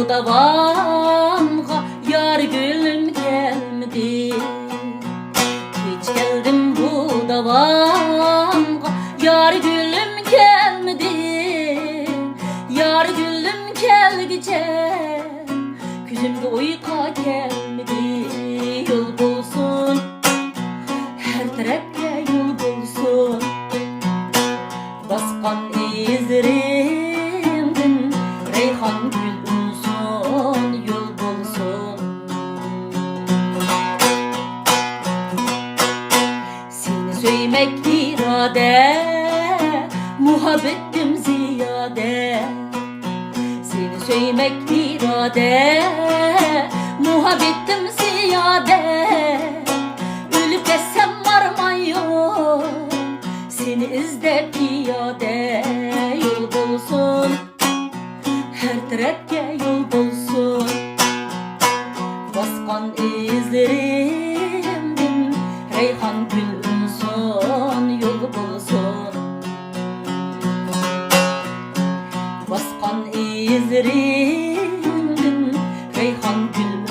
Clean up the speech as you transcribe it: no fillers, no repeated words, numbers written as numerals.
davanğa yar gülüm gelmedi. Hiç geldim bu davanğa yar gülüm gelmedi. Yar gülüm gelgice gözümde uyku gelmedi. Yol bulsun her tarafga yol bulsun, baskan izlerimdin reyhan gül unsun, yol bulsun. Seni söylemek irade, muhabbetim ziyade. Seni söylemek irade, muhabbetim ziyade. Ölüp desem varman yok, seni izle piyade. Yol bulsun her tarafga yol bulsun, baskan izlerimdin reyhan gül unsun, yol bulsun. Baskan izlerimdin reyhan gül